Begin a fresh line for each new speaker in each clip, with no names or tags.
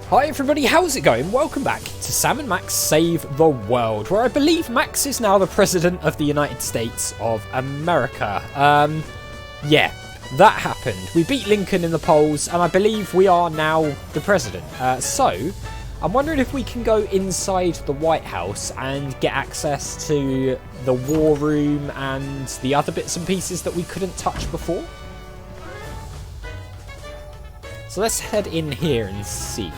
Hi everybody, how's it going? Welcome back to Sam and Max Save the World, where I believe Max is now the President of the United States of America. Yeah, that happened. We beat Lincoln in the polls, and I believe we are now the President. So, I'm wondering if we can go inside the White House and get access to the war room and the other bits and pieces that we couldn't touch before. So let's head in here and see.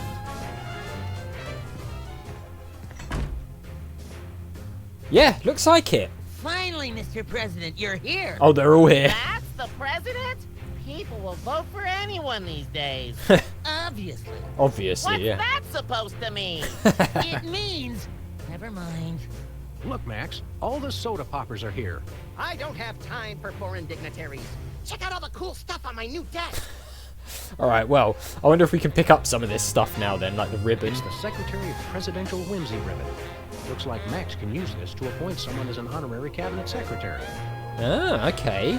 Yeah, looks like it.
Finally, Mr. President, you're here.
Oh, they're all here.
That's the president? People will vote for anyone these days. Obviously.
Obviously,
What's
yeah.
that supposed to mean? It means... Never mind.
Look, Max, all the soda poppers are here.
I don't have time for foreign dignitaries. Check out all the cool stuff on my new desk.
Alright, well, I wonder if we can pick up some of this stuff now then, like the ribbon.
It's the Secretary of Presidential Whimsy ribbon. Looks like Max can use this to appoint someone as an honorary cabinet secretary.
Ah, okay.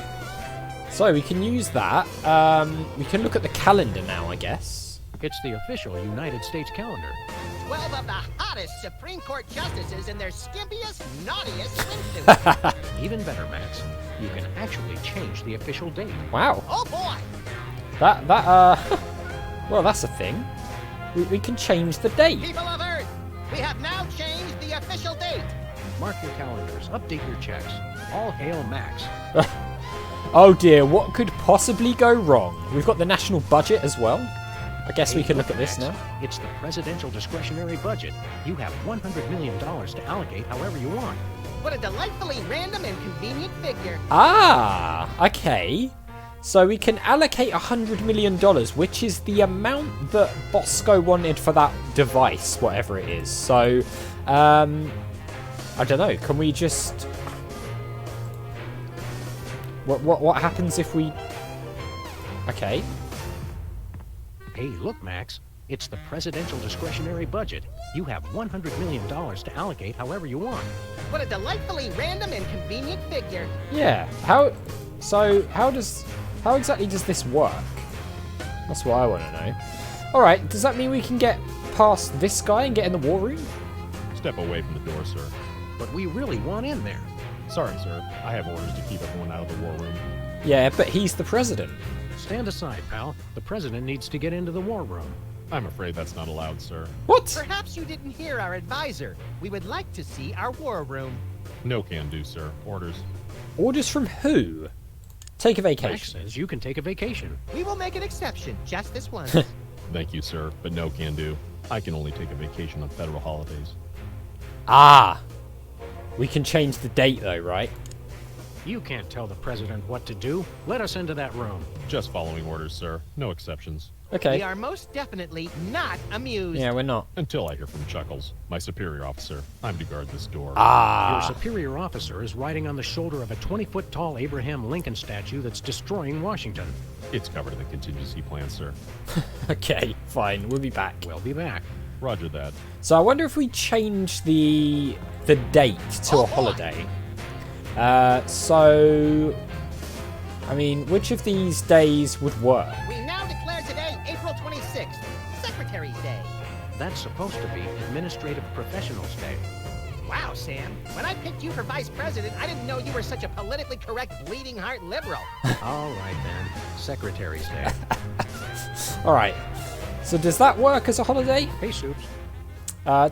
So we can use that. We can look at the calendar now, I guess.
It's the official United States calendar.
12 of the hottest Supreme Court justices in their skimpiest, naughtiest swimsuits.
Even better, Max, you can actually change the official date.
Wow.
Oh boy!
Well, that's a thing. We can change the date.
People of Earth, we have now changed the official date.
Mark your calendars, update your checks. All hail Max.
Oh dear, what could possibly go wrong? We've got the national budget as well. I guess we can look at this now.
It's the presidential discretionary budget. You have $100 million to allocate however you want.
What a delightfully random and convenient figure.
Ah, okay. So we can allocate $100 million, which is the amount that Bosco wanted for that device, whatever it is. So, I don't know. Can we just... What happens if we... Okay.
Hey, look, Max. It's the presidential discretionary budget. You have $100 million to allocate however you want.
What a delightfully random and convenient figure.
Yeah. How exactly does this work? That's what I want to know. Alright, does that mean we can get past this guy and get in the war room?
Step away from the door, sir.
But we really want in there.
Sorry, sir. I have orders to keep everyone out of the war room.
Yeah, but he's the president.
Stand aside, pal. The president needs to get into the war room.
I'm afraid that's not allowed, sir.
What?
Perhaps you didn't hear our advisor. We would like to see our war room.
No can do, sir. Orders.
Orders from who? Take a
Max
vacation.
says you can take a vacation.
We will make an exception, just this once.
Thank you, sir, but no can do. I can only take a vacation on federal holidays.
Ah! We can change the date though, right?
You can't tell the president what to do. Let us into that room.
Just following orders, sir. No exceptions.
Okay.
We are most definitely not amused.
Yeah, we're not.
Until I hear from Chuckles, my superior officer. I'm to guard this door.
Your
Ah!
superior officer is riding on the shoulder of a 20-foot-tall Abraham Lincoln statue that's destroying Washington.
It's covered in the contingency plan, sir.
Okay, fine. We'll be back.
We'll be back.
Roger that.
So I wonder if we change the date to a holiday. So... I mean, which of these days would work?
We now declare today April 26th, Secretary's Day.
That's supposed to be Administrative Professionals Day.
Wow, Sam. When I picked you for vice president, I didn't know you were such a politically correct bleeding heart liberal.
All right, then. Secretary's Day.
Alright. So does that work as a holiday?
Hey, Soups.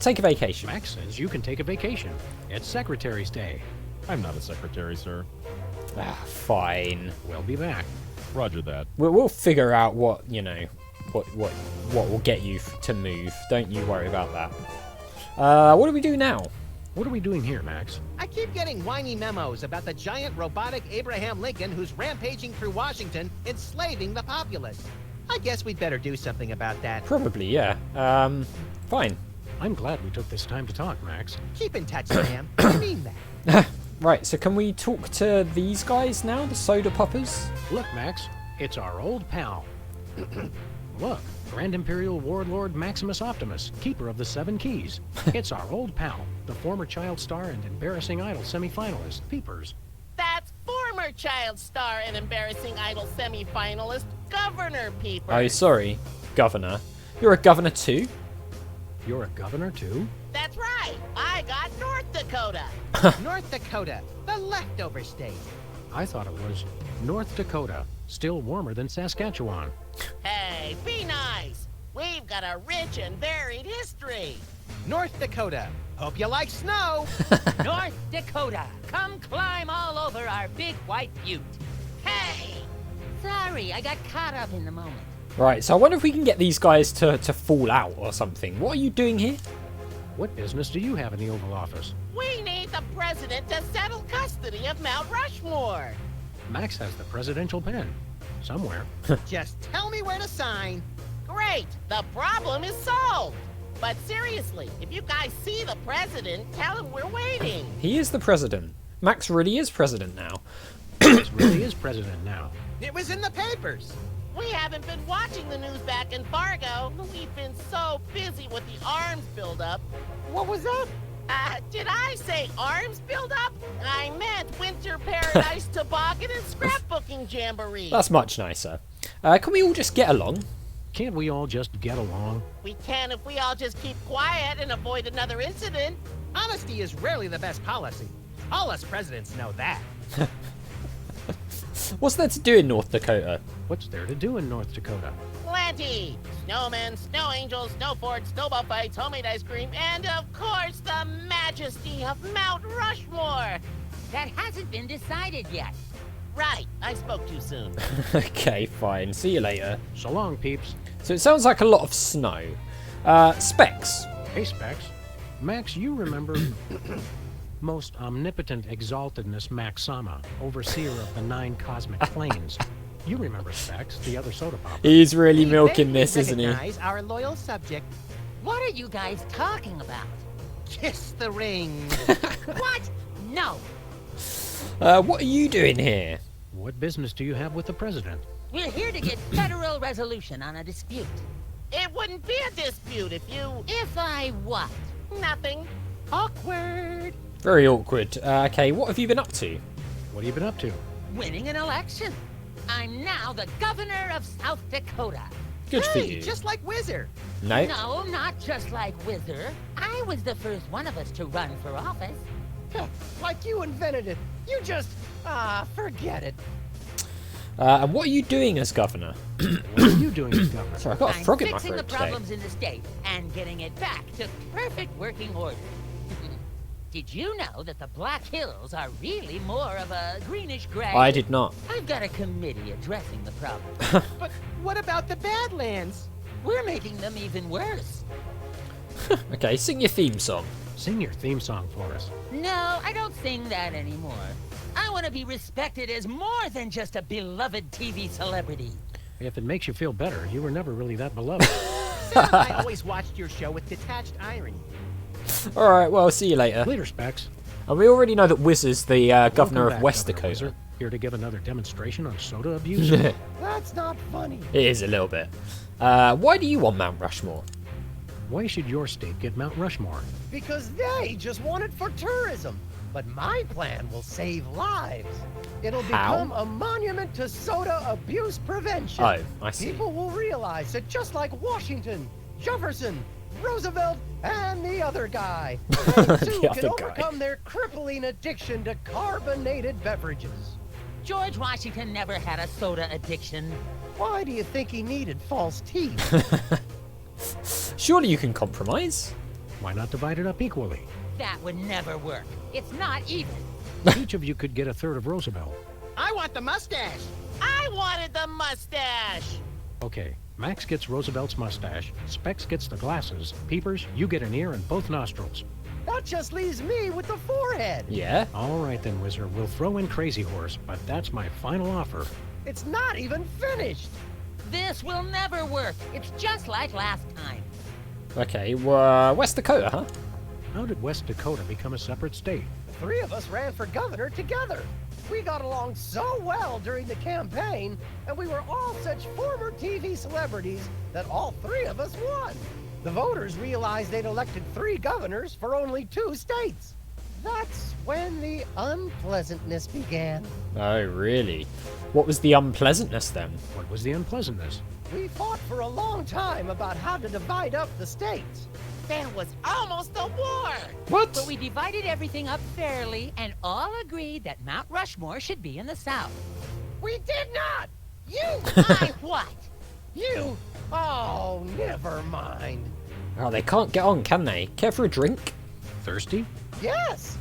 Take a vacation.
Max says you can take a vacation. It's Secretary's Day.
I'm not a secretary, sir.
Ah, fine.
We'll be back.
Roger that.
We'll figure out what, you know, what will get you to move. Don't you worry about that. What do we do now?
What are we doing here, Max?
I keep getting whiny memos about the giant robotic Abraham Lincoln who's rampaging through Washington, enslaving the populace. I guess we'd better do something about that.
Probably, yeah. Fine.
I'm glad we took this time to talk, Max.
Keep in touch, Sam. I mean that.
Right, so can we talk to these guys now, the soda poppers?
Look, Max, it's our old pal. Look, Grand Imperial Warlord Maximus Optimus, keeper of the Seven Keys. It's our old pal, the former Child Star and Embarrassing Idol semifinalist, Peepers.
That's former Child Star and Embarrassing Idol semi-finalist, Governor Peepers.
Oh, sorry, Governor. You're a governor too?
You're a governor, too?
That's right. I got North Dakota.
North Dakota, the leftover state.
I thought it was North Dakota, still warmer than Saskatchewan.
Hey, be nice. We've got a rich and varied history.
North Dakota, hope you like snow.
North Dakota, come climb all over our big white butte. Hey! Sorry, I got caught up in the moment.
Right, so I wonder if we can get these guys to fall out or something. What are you doing here?
What business do you have in the Oval Office?
We need the president to settle custody of Mt Rushmore.
Max has the presidential pen. Somewhere.
Just tell me where to sign.
Great, the problem is solved. But seriously, if you guys see the president, tell him we're waiting.
He is the president. Max really is president now.
Max really is president now.
It was in the papers.
We haven't been watching the news back in Fargo. We've been so busy with the arms buildup.
What was that?
Did I say arms buildup? I meant Winter Paradise Toboggan and Scrapbooking Jamboree.
That's much nicer. Can we all just get along?
Can't we all just get along?
We can if we all just keep quiet and avoid another incident.
Honesty is rarely the best policy. All us presidents know that.
What's there to do in North Dakota?
What's there to do in North Dakota?
Plenty! Snowmen, snow angels, snow forts, snowball fights, homemade ice cream, and of course the majesty of Mt Rushmore!
That hasn't been decided yet.
Right, I spoke too soon.
Okay, fine. See you later.
So long, peeps.
So it sounds like a lot of snow. Specs.
Hey, Specs. Max, you remember most omnipotent exaltedness Max Sama, overseer of the 9 cosmic planes. You remember Specs, the other soda pop.
He's really
We
milking
vaguely
this, isn't he?
recognize our loyal subject.
What are you guys talking about?
Kiss the ring.
What? No.
What are you doing here?
What business do you have with the president?
We're here to get federal resolution on a dispute.
It wouldn't be a dispute if you...
If I what?
Nothing.
Awkward.
Very awkward. Okay, what have you been up to?
What have you been up to?
Winning an election. I'm now the governor of South Dakota.
Good for
Hey,
you.
just like Whizzer.
No?
No, not just like Whizzer. I was the first one of us to run for office.
Like you invented it. You just... forget it.
And what are you doing as governor?
What are you doing as governor?
Sorry, I've got a
I'm
frog in my
fixing the
throat today.
problems in the state and getting it back to perfect working order. Did you know that the Black Hills are really more of a greenish gray?
I did not.
I've got a committee addressing the problem.
But what about the Badlands?
We're making them even worse.
Okay, sing your theme song.
Sing your theme song for us.
No, I don't sing that anymore. I want to be respected as more than just a beloved TV celebrity.
If it makes you feel better, you were never really that beloved.
Sam and I always watched your show with detached irony.
Alright, well, see you later.
Later, Specs.
And we already know that Whizzer's the governor
Welcome
of
back,
West
Governor
Dakota.
Whizzer. Here to give another demonstration on soda abuse.
It
That's not funny.
is a little bit. Why do you want Mount Rushmore?
Why should your state get Mount Rushmore?
Because they just want it for tourism. But my plan will save lives. It'll
How?
become a monument to soda abuse prevention.
Oh, I see.
People will realize that just like Washington, Jefferson, Roosevelt, and the other guy, they too
The
can
other guy.
overcome their crippling addiction to carbonated beverages.
George Washington never had a soda addiction.
Why do you think he needed false teeth?
Surely you can compromise?
Why not divide it up equally?
That would never work. It's not even.
Each of you could get a third of Roosevelt.
I want the mustache.
I wanted the mustache.
Okay, Max gets Roosevelt's mustache, Specs gets the glasses, Peepers, you get an ear and both nostrils.
That just leaves me with the forehead.
Yeah?
All right then, Whizzer, we'll throw in Crazy Horse, but that's my final offer.
It's not even finished.
This will never work. It's just like last time.
Okay, well, West Dakota, huh?
How did West Dakota become a separate state?
The three of us ran for governor together. We got along so well during the campaign, and we were all such former TV celebrities that all three of us won. The voters realized they'd elected 3 governors for only 2 states. That's when the unpleasantness began.
Oh, really? What was the unpleasantness then?
What was the unpleasantness?
We fought for a long time about how to divide up the states.
There was almost a war!
What?
But we divided everything up fairly and all agreed that Mount Rushmore should be in the south.
We did not! You!
I what?
You! Oh, never mind.
Oh, they can't get on, can they? Care for a drink?
Thirsty?
Yes!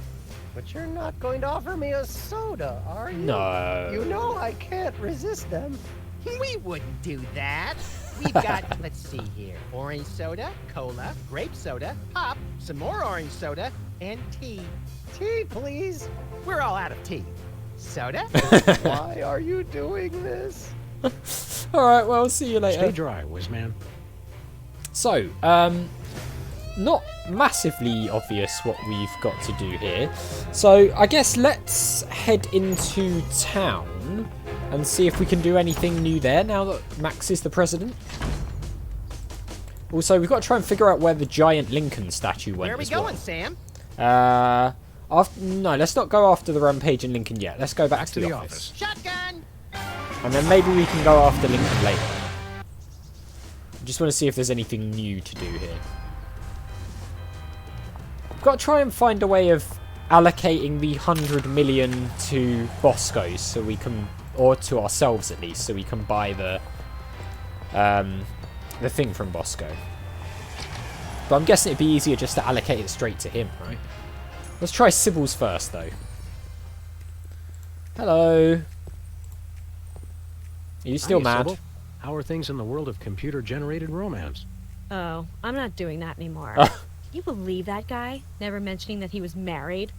But you're not going to offer me a soda, are you?
No.
You know I can't resist them.
We wouldn't do that. We've got, let's see here, orange soda, cola, grape soda, pop, some more orange soda, and tea.
Tea, please.
We're all out of tea. Soda?
Why are you doing this?
Alright, well, see you later.
Stay dry, Whizman.
So, not massively obvious what we've got to do here. So, I guess let's head into town and see if we can do anything new there now that Max is the president. Also, we've got to try and figure out where the giant Lincoln statue went.
Where are we
as well.
going, Sam?
No, let's not go after the rampage in Lincoln yet. Let's go back to the office.
Shotgun!
And then maybe we can go after Lincoln later. I just want to see if there's anything new to do here. We've got to try and find a way of allocating the 100 million to Bosco's so we can, or to ourselves at least, so we can buy the thing from Bosco. But I'm guessing it'd be easier just to allocate it straight to him, right? Let's try Sybil's first, though. Hello. Are you still
Hi,
mad?
Sybil. How are things in the world of computer-generated romance?
Oh, I'm not doing that anymore.
Oh.
Can you believe that guy? Never mentioning that he was married?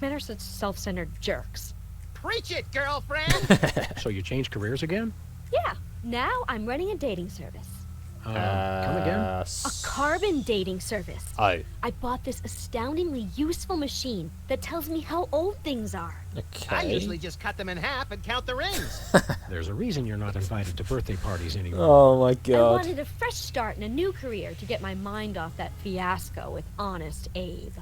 Men are such self-centered jerks.
Preach it, girlfriend!
So you changed careers again?
Yeah, now I'm running a dating service.
Come again?
A carbon dating service.
Oh,
I bought this astoundingly useful machine that tells me how old things are.
okay.
I usually just cut them in half and count the rings.
There's a reason you're not invited to birthday parties anymore.
Oh my
I
god.
wanted a fresh start in a new career to get my mind off that fiasco with Honest Abe.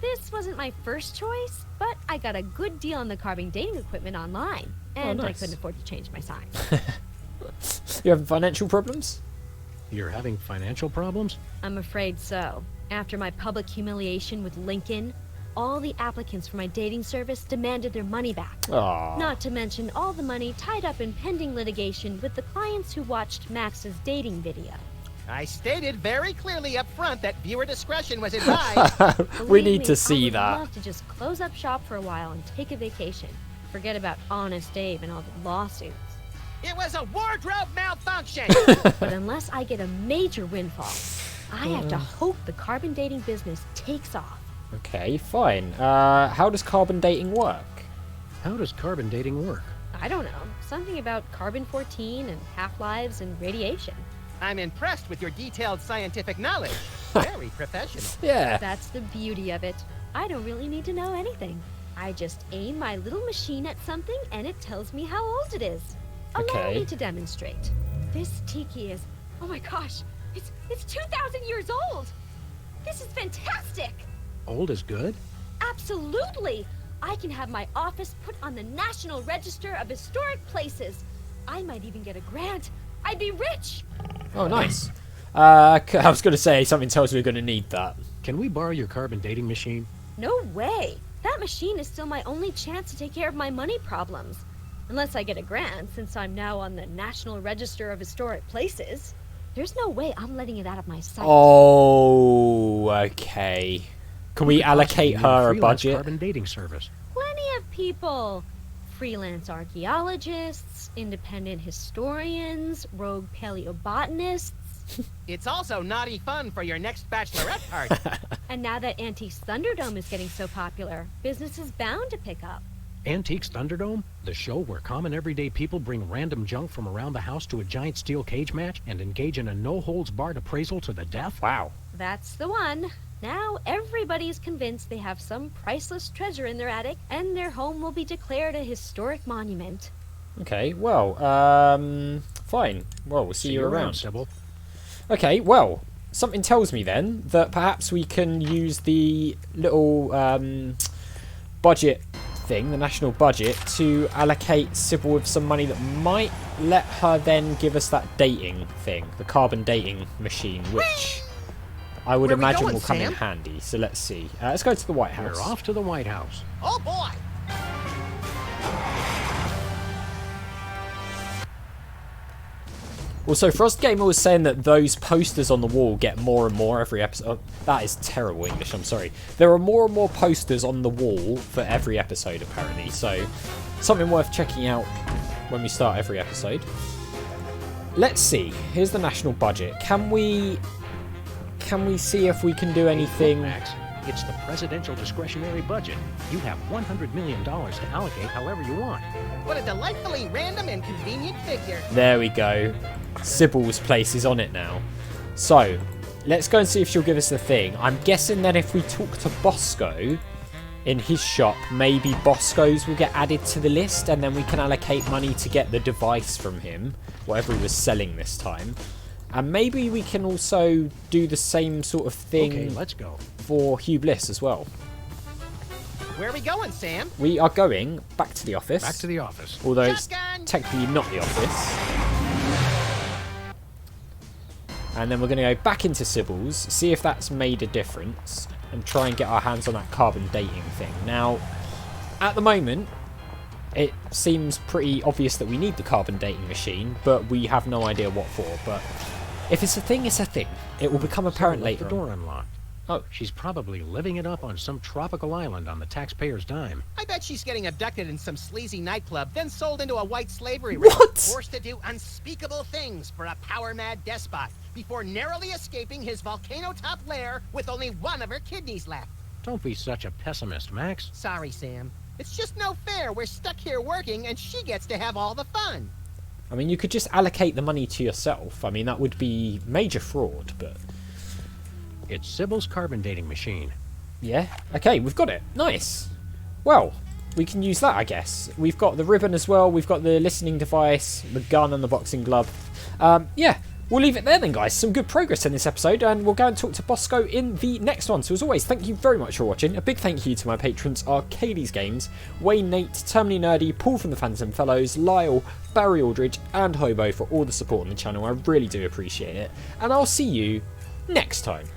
This wasn't my first choice, but I got a good deal on the carbon dating equipment online, and I
nice.
couldn't afford to change my sign.
You having financial problems?
You're having financial problems?
I'm afraid so. After my public humiliation with Lincoln, all the applicants for my dating service demanded their money back.
Aww.
Not to mention all the money tied up in pending litigation with the clients who watched Max's dating video.
I stated very clearly up front that viewer discretion was advised.
We
Believe
need
me,
to see
I would
that.
love to just close up shop for a while and take a vacation. Forget about Honest Abe and all the lawsuits.
It was a wardrobe malfunction!
But unless I get a major windfall, I have to hope the carbon dating business takes off.
Okay, fine. How does carbon dating work?
How does carbon dating work?
I don't know. Something about carbon-14 and half-lives and radiation.
I'm impressed with your detailed scientific knowledge. Very professional.
Yeah.
That's the beauty of it. I don't really need to know anything. I just aim my little machine at something and it tells me how old it is. Allow
Okay.
me to demonstrate. This tiki is, oh my gosh, it's 2,000 years old. This is fantastic.
Old is good?
Absolutely. I can have my office put on the National Register of Historic Places. I might even get a grant. I'd be rich.
Oh, nice. I was going to say, something tells me we're going to need that.
Can we borrow your carbon dating machine?
No way. That machine is still my only chance to take care of my money problems. Unless I get a grant, since I'm now on the National Register of Historic Places. There's no way I'm letting it out of my sight.
Oh, okay. Can we allocate
Possibly
her a
freelance
budget?
carbon dating service.
Plenty of people. Freelance archaeologists, independent historians, rogue paleobotanists.
It's also naughty fun for your next bachelorette party.
And now that Antiques Thunderdome is getting so popular, business is bound to pick up.
Antiques Thunderdome? The show where common everyday people bring random junk from around the house to a giant steel cage match and engage in a no-holds-barred appraisal to the death?
Wow.
That's the one. Now everybody's convinced they have some priceless treasure in their attic, and their home will be declared a historic monument.
Okay, well, fine. Well, we'll see you around.
Sybil.
Okay, well, something tells me then that perhaps we can use the little budget thing, the national budget, to allocate Sybil with some money that might let her then give us that dating thing, the carbon dating machine, which I would
Where we
imagine
going,
will come in
Sam?
handy. So let's see. Let's go to the White House.
We're off to the White House.
Oh boy!
Also, Frost Gamer was saying that those posters on the wall get more and more every episode. Oh, that is terrible English, I'm sorry. There are more and more posters on the wall for every episode, apparently. So, something worth checking out when we start every episode. Let's see. Here's the national budget. Can we see if we can do anything?
Look, Max, it's the presidential discretionary budget. You have $100 million to allocate however you want.
What a delightfully random and convenient figure.
There we go. Sybil's place is on it now. So, let's go and see if she'll give us the thing. I'm guessing that if we talk to Bosco in his shop, maybe Bosco's will get added to the list, and then we can allocate money to get the device from him, whatever he was selling this time. And maybe we can also do the same sort of thing
Okay, let's go.
for Hugh Bliss as well.
Where are we going, Sam?
We are going back to the office.
Back to the office.
Although
Shotgun!
it's technically not the office. And then we're going to go back into Sybil's, see if that's made a difference, and try and get our hands on that carbon dating thing. Now, at the moment, it seems pretty obvious that we need the carbon dating machine, but we have no idea what for. But if it's a thing, it's a thing. It will become apparent
Left
later
the door
on.
unlocked.
Oh,
She's probably living it up on some tropical island on the taxpayer's dime.
I bet she's getting abducted in some sleazy nightclub, then sold into a white slavery ring.
What?
Forced to do unspeakable things for a power-mad despot before narrowly escaping his volcano-top lair with only one of her kidneys left.
Don't be such a pessimist, Max.
Sorry, Sam. It's just no fair. We're stuck here working, and she gets to have all the fun.
I mean, you could just allocate the money to yourself. I mean, that would be major fraud, but...
It's Sybil's carbon dating machine.
yeah. Okay, we've got it. Nice. Well, we can use that, I guess. We've got the ribbon as well. We've got the listening device, the gun and the boxing glove. Yeah, we'll leave it there then, guys. Some good progress in this episode, and we'll go and talk to Bosco in the next one. So as always, thank you very much for watching. A big thank you to my patrons, Arcades Games, Wayne Nate, Terminally Nerdy, Paul from the Phantom Fellows, Lyle, Barry Aldridge, and Hobo for all the support on the channel. I really do appreciate it. And I'll see you next time.